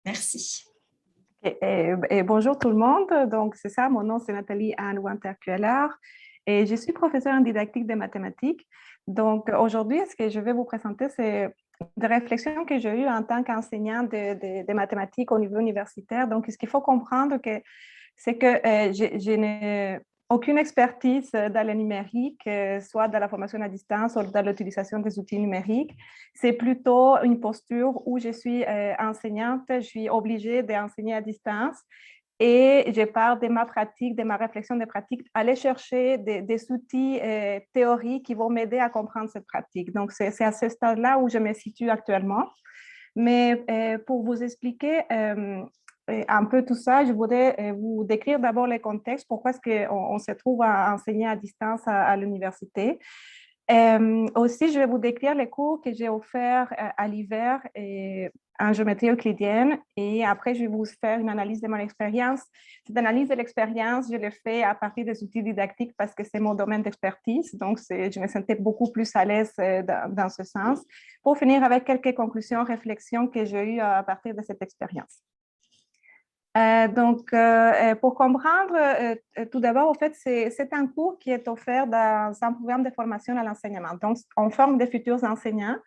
Merci. Et bonjour tout le monde. Donc, c'est ça, mon nom c'est Nathalie Anne Winter-Kueller et je suis professeure en didactique des mathématiques. Donc, aujourd'hui, ce que je vais vous présenter, c'est des réflexions que j'ai eues en tant qu'enseignante de mathématiques au niveau universitaire. Donc, ce qu'il faut comprendre, c'est que je n'ai aucune expertise dans le numérique, soit dans la formation à distance ou dans l'utilisation des outils numériques. C'est plutôt une posture où je suis enseignante, je suis obligée d'enseigner à distance et je pars de ma pratique, de ma réflexion de pratique, aller chercher des outils théoriques qui vont m'aider à comprendre cette pratique. Donc, c'est à ce stade-là où je me situe actuellement. Mais pour vous expliquer un peu tout ça, je voudrais vous décrire d'abord le contexte, pourquoi est-ce qu'on se trouve à enseigner à distance à l'université. Aussi, je vais vous décrire les cours que j'ai offerts à l'hiver en géométrie euclidienne et après, je vais vous faire une analyse de mon expérience. Cette analyse de l'expérience, je l'ai fait à partir des outils didactiques parce que c'est mon domaine d'expertise, donc je me sentais beaucoup plus à l'aise dans ce sens. Pour finir avec quelques conclusions, réflexions que j'ai eues à partir de cette expérience. Pour comprendre, tout d'abord, en fait, c'est un cours qui est offert dans un programme de formation à l'enseignement. Donc, on forme des futurs enseignants,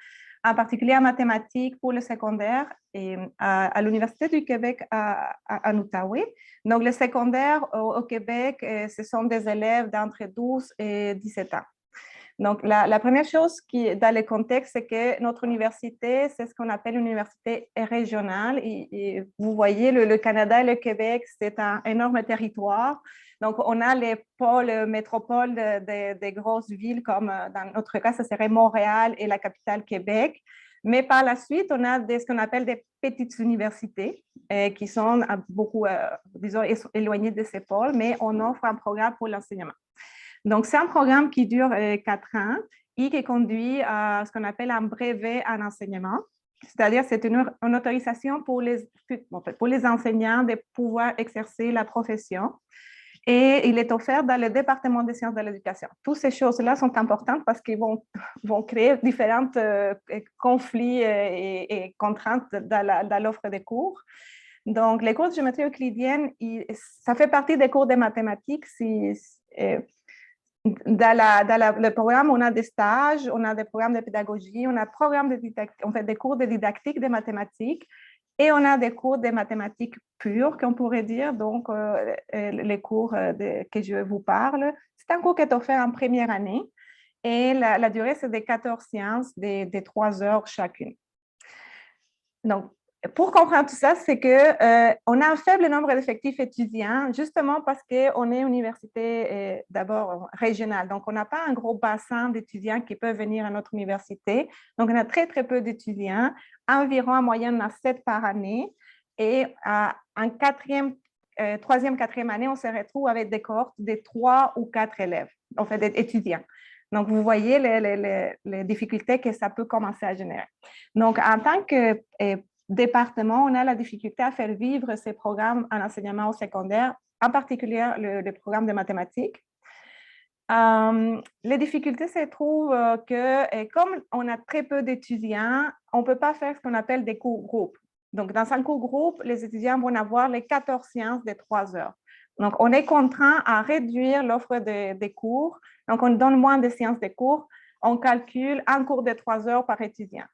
en particulier en mathématiques pour le secondaire et à l'Université du Québec à Outaouais. Donc, le secondaire au Québec, ce sont des élèves d'entre 12 et 17 ans. Donc, la première chose dans le contexte, c'est que notre université, c'est ce qu'on appelle une université régionale. Et vous voyez, le Canada et le Québec, c'est un énorme territoire. Donc, on a les pôles métropoles des grosses villes, comme dans notre cas, ce serait Montréal et la capitale Québec. Mais par la suite, on a ce qu'on appelle des petites universités qui sont beaucoup, disons, éloignées de ces pôles, mais on offre un programme pour l'enseignement. Donc, c'est un programme qui dure 4 ans et qui conduit à ce qu'on appelle un brevet en enseignement. C'est-à-dire, c'est une autorisation pour les enseignants de pouvoir exercer la profession. Et il est offert dans le département des sciences de l'éducation. Toutes ces choses-là sont importantes parce qu'ils vont créer différents conflits et contraintes dans l'offre des cours. Donc, les cours de géométrie euclidienne, ça fait partie des cours de mathématiques. Dans le programme, on a des stages, on a des programmes de pédagogie, on a on fait des cours de didactique des mathématiques et on a des cours de mathématiques pures, qu'on pourrait dire, donc les cours que je vous parle. C'est un cours qui est offert en première année et la durée, c'est de 14 séances de 3 heures chacune. Donc, pour comprendre tout ça, c'est qu'on a un faible nombre d'effectifs étudiants, justement parce qu'on est une université d'abord régionale. Donc, on n'a pas un gros bassin d'étudiants qui peuvent venir à notre université. Donc, on a très, très peu d'étudiants, environ en moyenne, on a 7 par année. Et en troisième, quatrième année, on se retrouve avec des cohortes de 3 ou 4 élèves, en fait, d'étudiants. Donc, vous voyez les difficultés que ça peut commencer à générer. Donc, en tant que département, on a la difficulté à faire vivre ces programmes en enseignement au secondaire, en particulier le programme de mathématiques. Les difficultés se trouvent que, comme on a très peu d'étudiants, on ne peut pas faire ce qu'on appelle des cours groupes. Donc, dans un cours groupe, les étudiants vont avoir les 14 séances de 3 heures. Donc, on est contraint à réduire l'offre des cours. Donc, on donne moins de séances de cours. On calcule un cours de 3 heures par étudiant.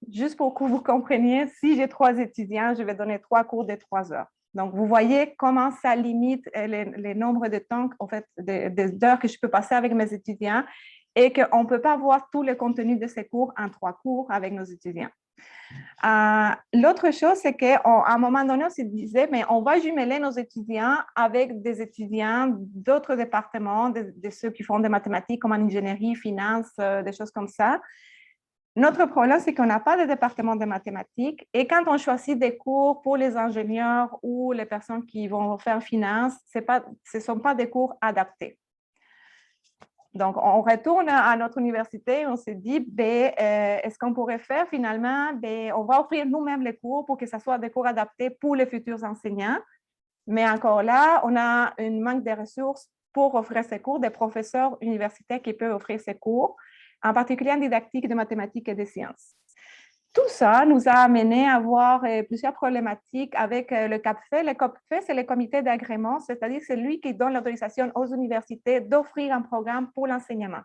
Juste pour que vous compreniez, si j'ai 3 étudiants, je vais donner 3 cours de 3 heures. Donc, vous voyez comment ça limite les nombres de temps, en fait, des heures que je peux passer avec mes étudiants et qu'on ne peut pas voir tout le contenu de ces cours en 3 cours avec nos étudiants. L'autre chose, c'est qu'à un moment donné, on se disait, mais on va jumeler nos étudiants avec des étudiants d'autres départements, de ceux qui font des mathématiques comme en ingénierie, finance, des choses comme ça. Notre problème, c'est qu'on n'a pas de département de mathématiques et quand on choisit des cours pour les ingénieurs ou les personnes qui vont faire finance, ce ne sont pas des cours adaptés. Donc, on retourne à notre université et on se dit, est-ce qu'on pourrait faire finalement, on va offrir nous-mêmes les cours pour que ce soit des cours adaptés pour les futurs enseignants. Mais encore là, on a un manque de ressources pour offrir ces cours, des professeurs universitaires qui peuvent offrir ces cours, en particulier en didactique de mathématiques et de sciences. Tout ça nous a amené à avoir plusieurs problématiques avec le CAPFE. Le CAPFE, c'est le comité d'agrément, c'est-à-dire c'est lui qui donne l'autorisation aux universités d'offrir un programme pour l'enseignement.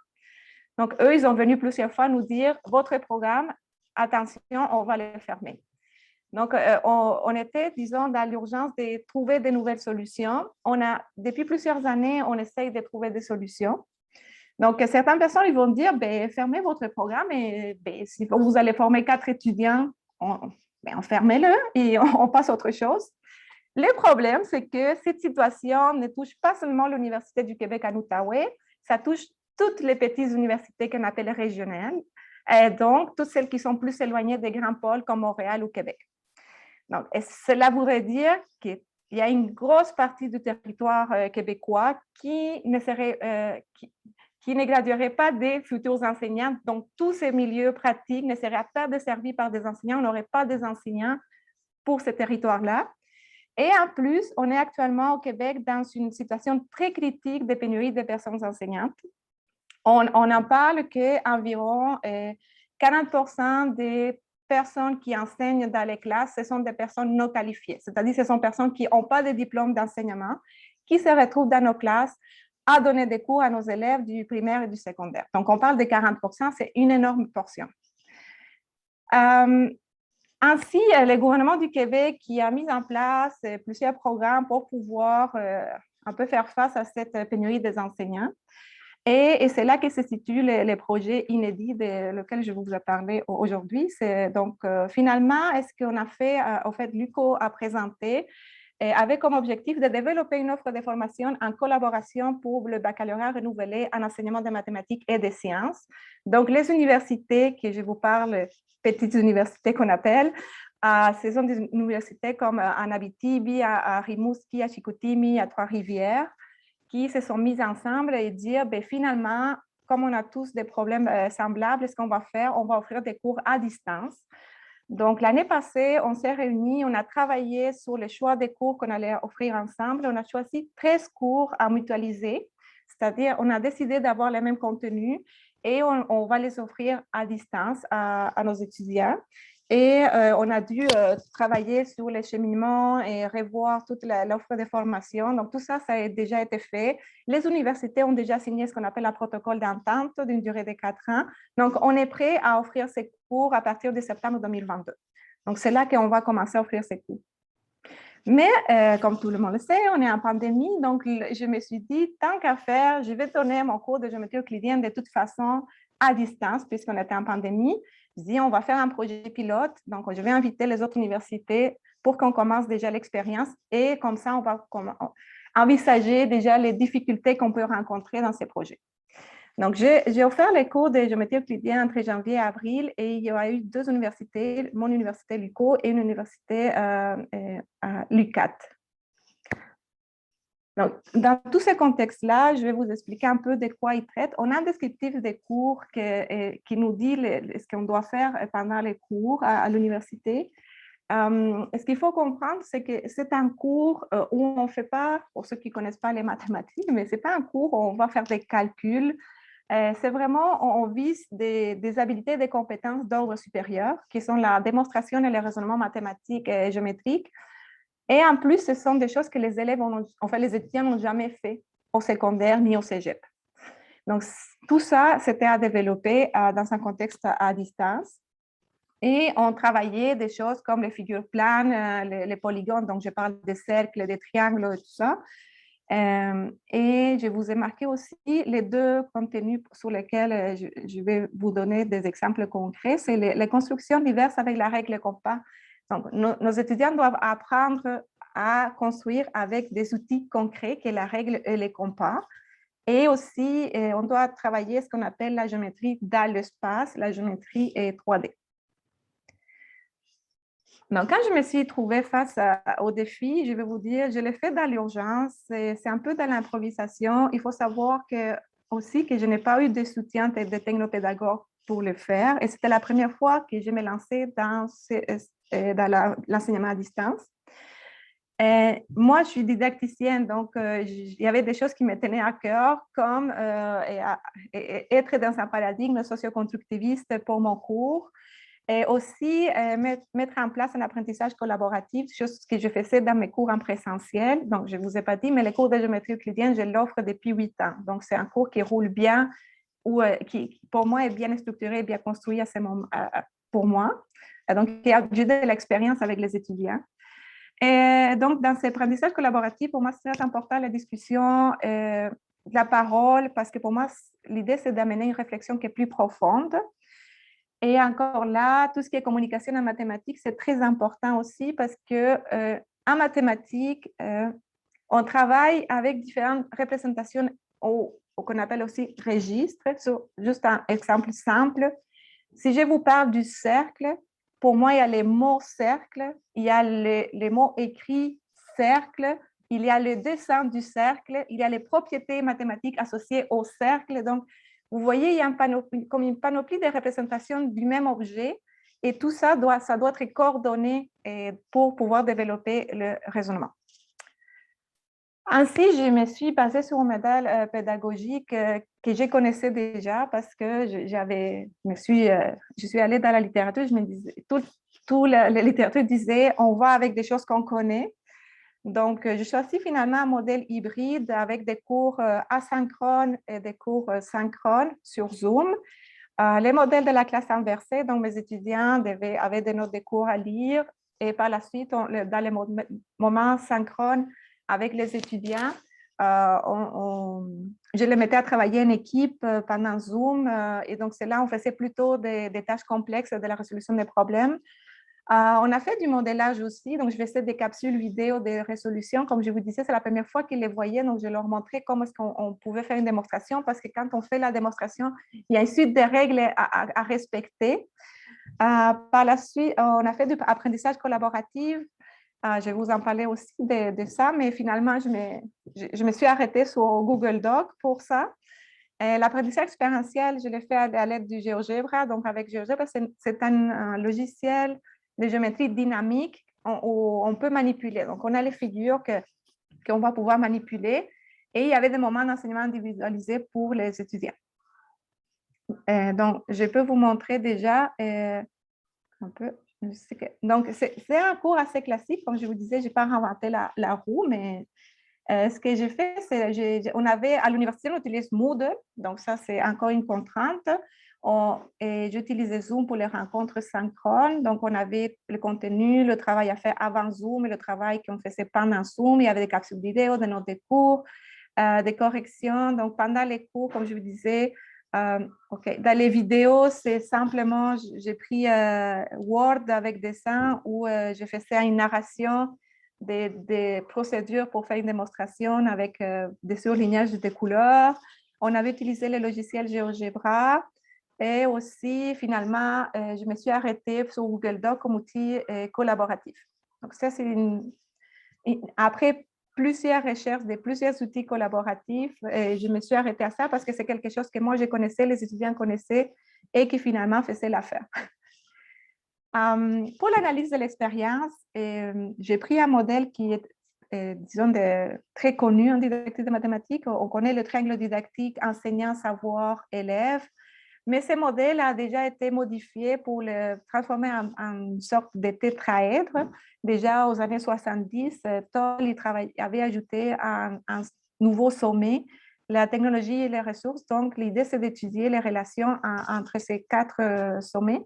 Donc, eux, ils sont venus plusieurs fois nous dire, votre programme, attention, on va le fermer. Donc, on était, disons, dans l'urgence de trouver de nouvelles solutions. Depuis plusieurs années, on essaye de trouver des solutions. Donc, certaines personnes ils vont dire, ben, fermez votre programme et ben, si vous allez former 4 étudiants, fermez-le et on passe à autre chose. Le problème, c'est que cette situation ne touche pas seulement l'Université du Québec à Outaouais, ça touche toutes les petites universités qu'on appelle régionales, et donc toutes celles qui sont plus éloignées des grands pôles comme Montréal ou Québec. Donc, cela voudrait dire qu'il y a une grosse partie du territoire québécois qui ne graduerait pas des futurs enseignants. Donc, tous ces milieux pratiques ne seraient pas desservis par des enseignants. On n'aurait pas des enseignants pour ce territoire-là. Et en plus, on est actuellement au Québec dans une situation très critique de pénurie de personnes enseignantes. On en parle qu'environ 40% des personnes qui enseignent dans les classes, ce sont des personnes non qualifiées, c'est-à-dire ce sont des personnes qui n'ont pas de diplôme d'enseignement, qui se retrouvent dans nos classes à donner des cours à nos élèves du primaire et du secondaire. Donc, on parle de 40%, c'est une énorme portion. Ainsi, le gouvernement du Québec qui a mis en place plusieurs programmes pour pouvoir un peu faire face à cette pénurie des enseignants. Et c'est là que se situent les projets inédits desquels je vous ai parlé aujourd'hui. Donc, finalement, est-ce qu'on a fait, en fait, l'UQO a présenté avec comme objectif de développer une offre de formation en collaboration pour le baccalauréat renouvelé en enseignement des mathématiques et des sciences. Donc, les universités que je vous parle, petites universités qu'on appelle, ce sont des universités comme en Abitibi, à Rimouski, à Chicoutimi, à Trois-Rivières, qui se sont mises ensemble et dire, ben, finalement, comme on a tous des problèmes semblables, ce qu'on va faire, on va offrir des cours à distance. Donc, l'année passée, on s'est réunis, on a travaillé sur le choix des cours qu'on allait offrir ensemble. On a choisi 13 cours à mutualiser, c'est-à-dire on a décidé d'avoir les mêmes contenus et on va les offrir à distance à nos étudiants. Et on a dû travailler sur les cheminements et revoir toute l'offre de formation. Donc, tout ça, ça a déjà été fait. Les universités ont déjà signé ce qu'on appelle un protocole d'entente d'une durée de 4 ans. Donc, on est prêt à offrir ces cours à partir de septembre 2022. Donc, c'est là qu'on va commencer à offrir ces cours. Mais, comme tout le monde le sait, on est en pandémie. Donc, je me suis dit, tant qu'à faire, je vais donner mon cours de géométrie euclidienne de toute façon à distance, puisqu'on était en pandémie. Je dis, on va faire un projet pilote. Donc, je vais inviter les autres universités pour qu'on commence déjà l'expérience. Et comme ça, on va envisager déjà les difficultés qu'on peut rencontrer dans ces projets. Donc, j'ai offert les cours de géométrie euclidienne entre janvier et avril et il y a eu 2 universités, mon université l'UQO et une université l'UQAT. Donc, dans tous ces contextes-là, je vais vous expliquer un peu de quoi ils traitent. On a un descriptif des cours qui nous dit ce qu'on doit faire pendant les cours à l'université. Ce qu'il faut comprendre, c'est que c'est un cours où on ne fait pas, pour ceux qui ne connaissent pas les mathématiques, mais ce n'est pas un cours où on va faire des calculs. C'est vraiment, on vise des habiletés, des compétences d'ordre supérieur, qui sont la démonstration et le raisonnement mathématique et géométrique. Et en plus, ce sont des choses que les élèves, les étudiants n'ont jamais fait au secondaire ni au cégep. Donc, tout ça, c'était à développer dans un contexte à distance. Et on travaillait des choses comme les figures planes, les polygones, donc je parle des cercles, des triangles et tout ça. Et je vous ai marqué aussi les 2 contenus sur lesquels je vais vous donner des exemples concrets. C'est les constructions diverses avec la règle compas. Donc, nos étudiants doivent apprendre à construire avec des outils concrets que la règle et les compas. Et aussi, on doit travailler ce qu'on appelle la géométrie dans l'espace, la géométrie 3D. Donc, quand je me suis trouvée face au défi, je vais vous dire, je l'ai fait dans l'urgence, c'est un peu dans l'improvisation. Il faut savoir aussi que je n'ai pas eu de soutien de technopédagogue pour le faire. Et c'était la première fois que je me lançais dans l'enseignement à distance. Moi, je suis didacticienne, donc il y avait des choses qui me tenaient à cœur, comme être dans un paradigme socio-constructiviste pour mon cours. Et aussi, mettre en place un apprentissage collaboratif, chose que je faisais dans mes cours en présentiel. Donc, je ne vous ai pas dit, mais les cours de géométrie euclidienne, je l'offre depuis 8 ans. Donc, c'est un cours qui roule bien, ou qui, pour moi, est bien structuré, bien construit à ce moment, pour moi. Donc, j'ai de l'expérience avec les étudiants. Et donc, dans ces apprentissages collaboratifs, pour moi, c'est très important la discussion, la parole, parce que pour moi, l'idée, c'est d'amener une réflexion qui est plus profonde. Et encore là, tout ce qui est communication en mathématiques, c'est très important aussi parce que en mathématiques, on travaille avec différentes représentations qu'on appelle aussi registres. Juste un exemple simple. Si je vous parle du cercle, pour moi, il y a les mots cercle, il y a les mots écrits cercle, il y a le dessin du cercle, il y a les propriétés mathématiques associées au cercle. Donc, vous voyez, il y a comme une panoplie de représentations du même objet et tout ça doit être coordonné pour pouvoir développer le raisonnement. Ainsi, je me suis basée sur un modèle pédagogique que je connaissais déjà parce que je suis allée dans la littérature, je me disais, toute la littérature disait on va avec des choses qu'on connaît. Donc, je choisis finalement un modèle hybride avec des cours asynchrones et des cours synchrones sur Zoom. Les modèles de la classe inversée, donc mes étudiants avaient des notes de cours à lire et par la suite, dans les moments synchrones avec les étudiants, je les mettais à travailler en équipe pendant Zoom et donc c'est là on faisait plutôt des tâches complexes de la résolution des problèmes. On a fait du modélage aussi, donc je faisais des capsules vidéo de résolution. Comme je vous disais, c'est la première fois qu'ils les voyaient, donc je leur montrais comment est-ce qu'on pouvait faire une démonstration, parce que quand on fait la démonstration, il y a une suite de règles à respecter. Par la suite, on a fait du apprentissage collaboratif. Je vais vous en parler aussi de ça, mais finalement, je me suis arrêtée sur Google Doc pour ça. L'apprentissage expérientiel, je l'ai fait à l'aide du GeoGebra. Donc, avec GeoGebra, c'est un logiciel de géométrie dynamique où on peut manipuler. Donc, on a les figures qu'on va pouvoir manipuler et il y avait des moments d'enseignement individualisés pour les étudiants. Donc, je peux vous montrer déjà un peu. Donc, c'est un cours assez classique. Comme je vous disais, je n'ai pas inventé la roue, mais ce que j'ai fait, c'est à l'université, on utilise Moodle. Donc, ça, c'est encore une contrainte. Et j'utilisais Zoom pour les rencontres synchrones. Donc, on avait le contenu, le travail à faire avant Zoom et le travail qu'on faisait pendant Zoom. Il y avait des capsules vidéo, des notes de cours, des corrections. Donc, pendant les cours, comme je vous disais, dans les vidéos, c'est simplement, j'ai pris Word avec dessin où je faisais une narration des procédures pour faire une démonstration avec des surlignages de couleurs. On avait utilisé le logiciel GeoGebra et aussi, finalement, je me suis arrêtée sur Google Docs comme outil collaboratif. Donc, ça, c'est après plusieurs recherches de plusieurs outils collaboratifs, je me suis arrêtée à ça parce que c'est quelque chose que moi, je connaissais, les étudiants connaissaient et qui finalement faisait l'affaire. Pour l'analyse de l'expérience, j'ai pris un modèle qui est, disons, très connu en didactique de mathématiques. On connaît le triangle didactique enseignant, savoir, élève, mais ce modèle a déjà été modifié pour le transformer en une sorte de tétraèdre. Déjà aux années 70, Toll avait ajouté un nouveau sommet, la technologie et les ressources. Donc, l'idée, c'est d'étudier les relations entre ces 4 sommets.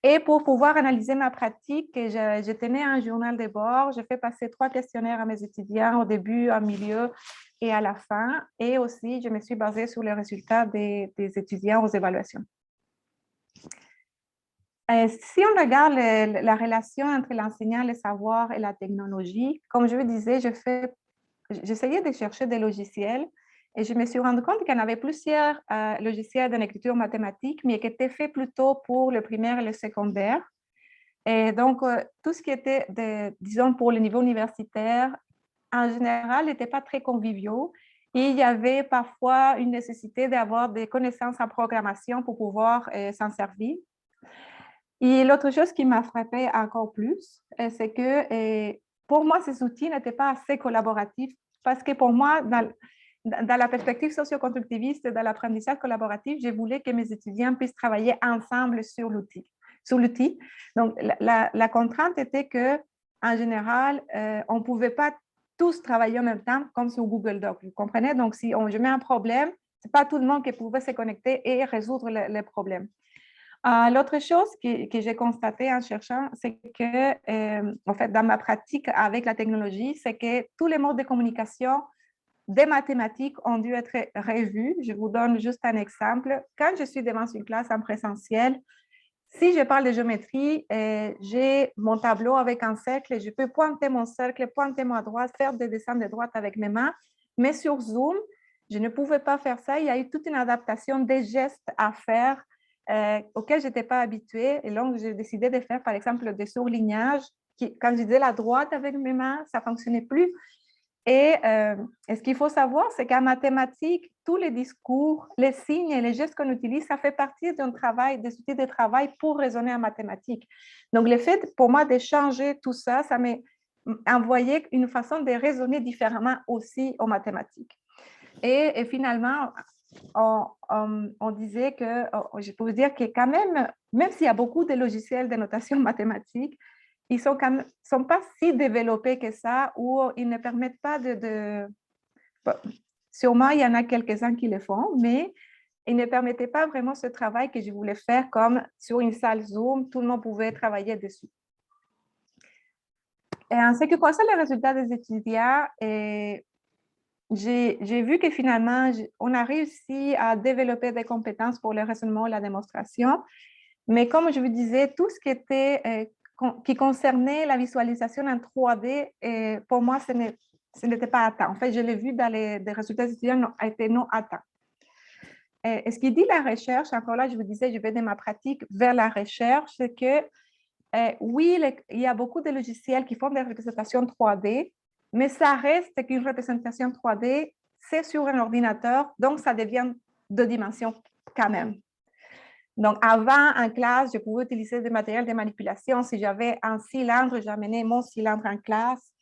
Et pour pouvoir analyser ma pratique, je tenais un journal de bord. Je fais passer 3 questionnaires à mes étudiants au début, au milieu et à la fin. Et aussi, je me suis basée sur les résultats des étudiants aux évaluations. Si on regarde la relation entre l'enseignant, le savoir et la technologie, comme je vous disais, j'essayais de chercher des logiciels et je me suis rendu compte qu'il y en avait plusieurs logiciels en écriture mathématique, mais qui étaient faits plutôt pour le primaire et le secondaire. Et donc, tout ce qui était, disons, pour le niveau universitaire, en général, n'était pas très conviviaux. Et il y avait parfois une nécessité d'avoir des connaissances en programmation pour pouvoir s'en servir. Et l'autre chose qui m'a frappée encore plus, c'est que pour moi, ces outils n'étaient pas assez collaboratifs parce que pour moi, dans la perspective socio-constructiviste de l'apprentissage collaboratif, je voulais que mes étudiants puissent travailler ensemble sur l'outil. sur l'outil. Donc, la contrainte était que, en général, on ne pouvait pas tous travailler en même temps comme sur Google Docs. Vous comprenez? Donc, si je mets un problème, ce n'est pas tout le monde qui pouvait se connecter et résoudre les problèmes. L'autre chose que j'ai constaté en cherchant, c'est que, en fait, dans ma pratique avec la technologie, c'est que tous les modes de communication des mathématiques ont dû être revus. Je vous donne juste un exemple. Quand je suis devant une classe en présentiel, si je parle de géométrie, j'ai mon tableau avec un cercle, je peux pointer mon cercle, pointer ma droite, faire des dessins de droite avec mes mains, mais sur Zoom, je ne pouvais pas faire ça. Il y a eu toute une adaptation des gestes à faire auxquels je n'étais pas habituée. Et donc, j'ai décidé de faire, par exemple, des surlignages. Quand je disais la droite avec mes mains, ça ne fonctionnait plus. Et ce qu'il faut savoir, c'est qu'en mathématiques, tous les discours, les signes et les gestes qu'on utilise, ça fait partie d'un travail, des outils de travail pour raisonner en mathématiques. Donc, le fait pour moi de changer tout ça, ça m'a envoyé une façon de raisonner différemment aussi en mathématiques. Et finalement, on disait que, je peux vous dire que quand même s'il y a beaucoup de logiciels de notation mathématique, ils ne sont pas si développés que ça, ou ils ne permettent pas sûrement, il y en a quelques-uns qui le font, mais ils ne permettaient pas vraiment ce travail que je voulais faire comme sur une salle Zoom, tout le monde pouvait travailler dessus. Et en ce qui concerne les résultats des étudiants, j'ai vu que finalement, on a réussi à développer des compétences pour le raisonnement et la démonstration, mais comme je vous disais, tout ce qui concernait la visualisation en 3D, pour moi, ce n'était pas atteint. En fait, je l'ai vu dans les résultats étudiants, a été non atteint. Et ce qui dit la recherche, encore là, je vous disais, je vais de ma pratique vers la recherche, c'est que oui, il y a beaucoup de logiciels qui font des représentations 3D, mais ça reste qu'une représentation 3D, c'est sur un ordinateur, donc ça devient 2 dimensions quand même. Donc, avant, en classe, je pouvais utiliser des matériels de manipulation. Si j'avais un cylindre, j'amenais mon cylindre en classe.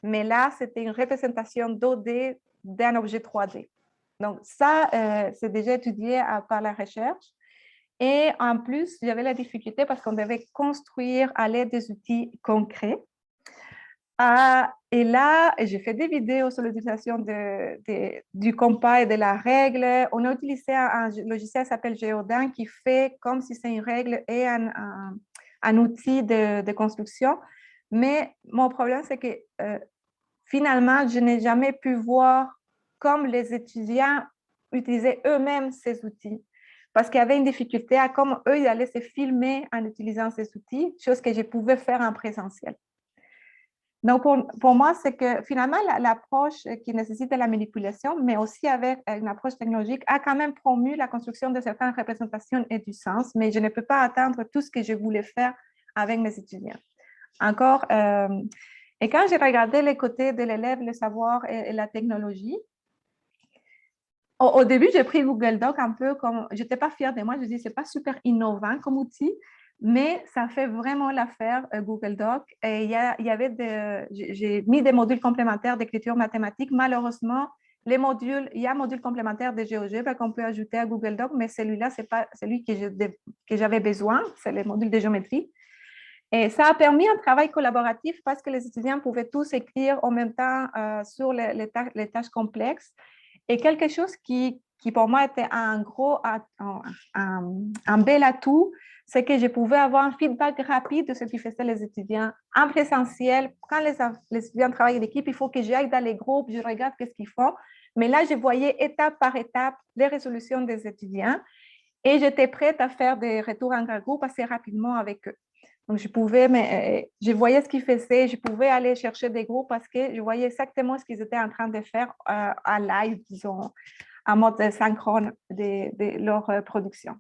Mais là, c'était une représentation 2D d'un objet 3D. Donc, ça, c'est déjà étudié par la recherche. Et en plus, j'avais la difficulté parce qu'on devait construire à l'aide des outils concrets. Et là, j'ai fait des vidéos sur l'utilisation du compas et de la règle. On a utilisé un logiciel qui s'appelle Géodin qui fait comme si c'est une règle et un outil de construction. Mais mon problème, c'est que finalement, je n'ai jamais pu voir comme les étudiants utilisaient eux-mêmes ces outils. Parce qu'il y avait une difficulté à comment eux, ils allaient se filmer en utilisant ces outils, chose que je pouvais faire en présentiel. Donc, pour moi, c'est que finalement, l'approche qui nécessite de la manipulation, mais aussi avec une approche technologique, a quand même promu la construction de certaines représentations et du sens, mais je ne peux pas atteindre tout ce que je voulais faire avec mes étudiants. Encore, et quand j'ai regardé les côtés de l'élève, le savoir et la technologie, au début, j'ai pris Google Doc un peu comme, je n'étais pas fière de moi, je dis, c'est pas super innovant comme outil, mais ça fait vraiment l'affaire Google Doc. Et j'ai mis des modules complémentaires d'écriture mathématique. Malheureusement, il y a un module complémentaire de GeoGebra qu'on peut ajouter à Google Doc, mais celui-là, c'est pas celui que j'avais besoin, c'est le module de géométrie. Et ça a permis un travail collaboratif parce que les étudiants pouvaient tous écrire en même temps sur les tâches complexes. Et quelque chose qui pour moi était un bel atout, c'est que je pouvais avoir un feedback rapide de ce que faisaient les étudiants en présentiel. Quand les étudiants travaillent en équipe, il faut que j'aille dans les groupes, je regarde qu'est-ce qu'ils font. Mais là, je voyais étape par étape les résolutions des étudiants et j'étais prête à faire des retours en groupe assez rapidement avec eux. Donc, je voyais ce qu'ils faisaient, je pouvais aller chercher des groupes parce que je voyais exactement ce qu'ils étaient en train de faire en live, disons, en mode synchrone de leur production.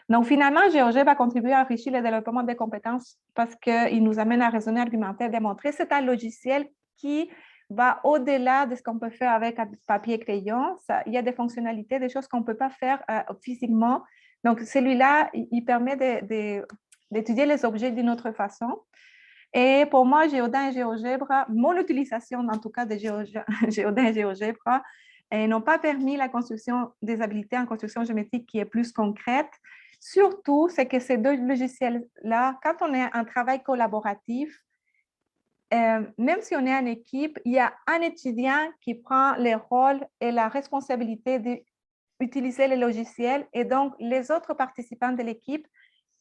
Donc, finalement, GeoGebra va contribuer à enrichir le développement des compétences parce qu'il nous amène à raisonner, argumenter, démontrer. C'est un logiciel qui va au-delà de ce qu'on peut faire avec un papier et crayon. Il y a des fonctionnalités, des choses qu'on ne peut pas faire physiquement. Donc, celui-là, il permet d'étudier les objets d'une autre façon. Et pour moi, Géodin et GeoGebra, mon utilisation en tout cas de Géodin et GeoGebra, n'ont pas permis la construction des habiletés en construction géométrique qui est plus concrète, Surtout, c'est que ces deux logiciels-là, quand on est en travail collaboratif, même si on est en équipe, il y a un étudiant qui prend les rôles et la responsabilité d'utiliser les logiciels et donc les autres participants de l'équipe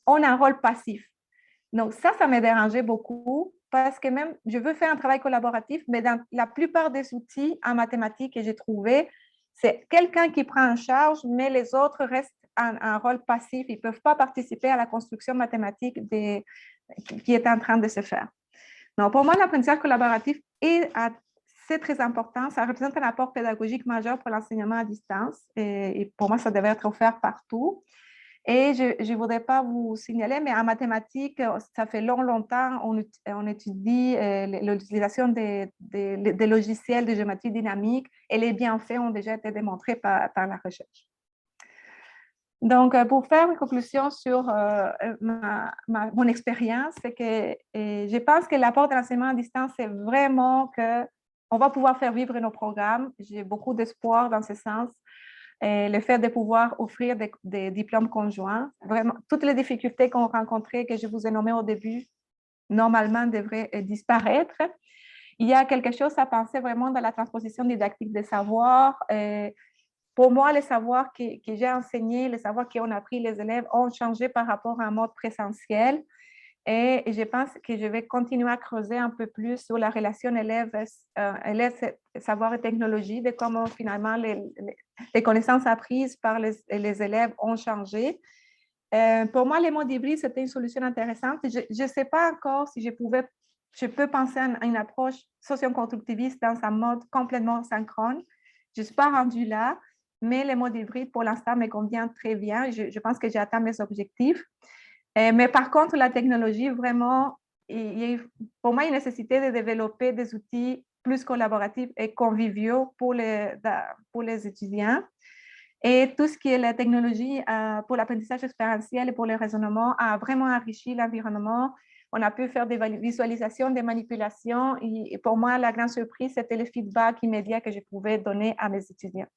ont un rôle passif. Donc ça me dérangeait beaucoup parce que même je veux faire un travail collaboratif, mais dans la plupart des outils en mathématiques que j'ai trouvés, c'est quelqu'un qui prend en charge, mais les autres restent un rôle passif. Ils ne peuvent pas participer à la construction mathématique qui est en train de se faire. Donc, pour moi, l'apprentissage collaboratif c'est très important. Ça représente un apport pédagogique majeur pour l'enseignement à distance. Et pour moi, ça devrait être offert partout. Et je ne voudrais pas vous signaler, mais en mathématiques, ça fait longtemps, on étudie l'utilisation des logiciels de géométrie dynamique et les bienfaits ont déjà été démontrés par la recherche. Donc, pour faire une conclusion sur mon expérience, c'est que je pense que l'apport de l'enseignement à distance, c'est vraiment qu'on va pouvoir faire vivre nos programmes. J'ai beaucoup d'espoir dans ce sens. Et le fait de pouvoir offrir des diplômes conjoints, vraiment, toutes les difficultés qu'on rencontrait, que je vous ai nommées au début, normalement devraient disparaître. Il y a quelque chose à penser vraiment dans la transposition didactique des savoirs. Pour moi, les savoirs que j'ai enseignés, les savoirs qu'on a appris les élèves ont changé par rapport à un mode présentiel. Et je pense que je vais continuer à creuser un peu plus sur la relation élève, savoir et technologie, de comment finalement les connaissances apprises par les élèves ont changé. Pour moi, les modes hybrides, c'était une solution intéressante. Je ne sais pas encore si je peux penser à une approche socio-constructiviste dans un mode complètement synchrone. Je ne suis pas rendue là, mais les modes hybrides, pour l'instant, me conviennent très bien. Je pense que j'ai atteint mes objectifs. Mais par contre, la technologie, vraiment, pour moi, il y a une nécessité de développer des outils plus collaboratifs et conviviaux pour les étudiants. Et tout ce qui est la technologie pour l'apprentissage expérientiel et pour le raisonnement a vraiment enrichi l'environnement. On a pu faire des visualisations, des manipulations. Et pour moi, la grande surprise, c'était le feedback immédiat que je pouvais donner à mes étudiants.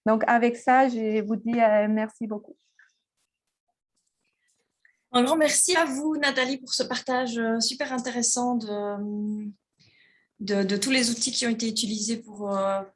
Donc, avec ça, je vous dis merci beaucoup. Un grand merci à vous, Nathalie, pour ce partage super intéressant de tous les outils qui ont été utilisés pour